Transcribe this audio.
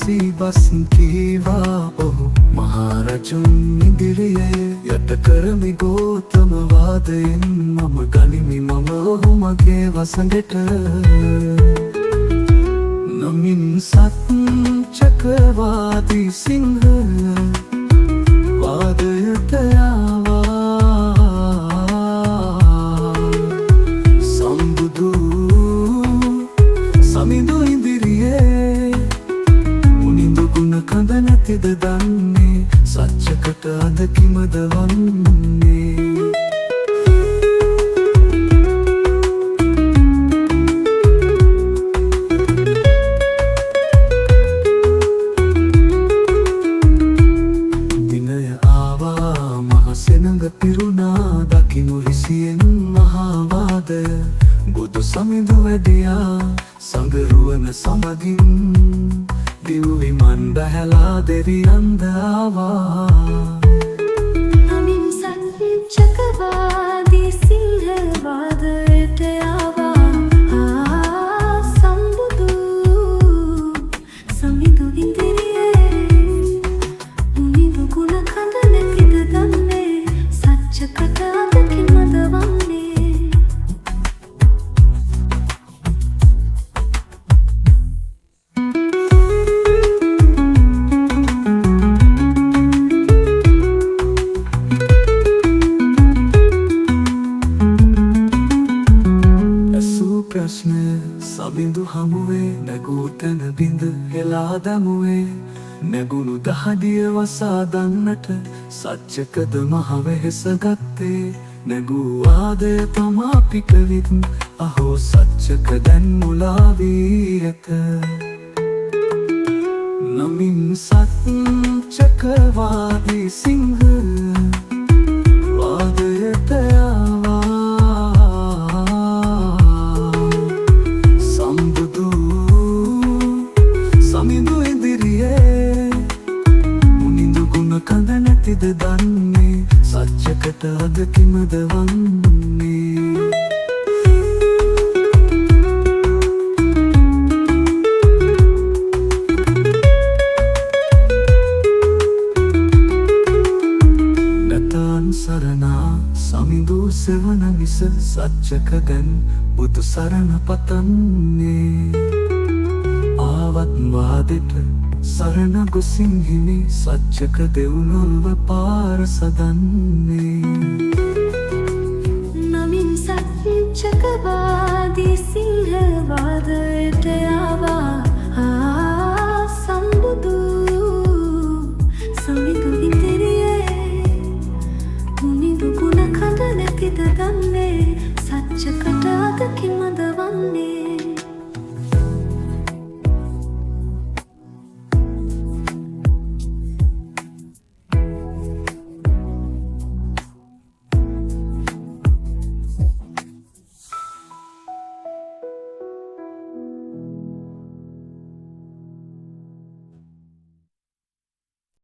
වාසී බස් කීවා ඔහු මහරජුන් ඉදිරියේ යට කරමි ගෝතම වාදයෙන් මම ගනිමි මම ඔහු මගේ වසඟට නමින් සත් චක්‍රවාදී සිංහ වාදයට ආවා සම්බුදු සමිඳු ඉදිරියේ මුනිඳු ගුණ කඳ නැතිද දන්නේ සච්චකට අද කිමද වන්නේ පිරුණා දකිනු හිසියෙන් මහාවාදය බුදු සමිඳු වැඩියා සඟරුවන සමගින් දිව්විමන් බැහැලා දෙවියන්ද ආවා නමින් සත් චක්‍රවාදී සිංහ වාදයට ආවා සම්බුදු සමිඳු ඉදිරියේ මුනිඳු ගුණ කඳ නැතිද දන්නේ සච්චකට අද කිමද වන්නේ ඇසූ ප්‍රශ්න සබිඳු හමුවේ නැගූ තැන බිඳ හෙලා දමුවේ නැගුණු දහඩිය වසා දන්නට සච්චකද මහ වෙහෙස ගත්තේ නැගූ ආදය තමා පිටවිත් අහෝ සච්චක දැන් මුලා වී ඇත නමින් සත් චක්‍රවාදී සිංහ වාදයට ආවා සම්බුදු සමිඳු ඉදිරියේ මුනිඳු ගුණ කඳ නැතිද දන්නේ සච්චකට අද කිමද වන්නේ නැතන් සරණා සමිඳු සෙවන විස සච්චක දැන් බුදු සරණ පතන්නේ ආවත් වාදෙට සරණ ගොසින් හිමි සච්චක දෙව්ලොව පාර සදන්නේ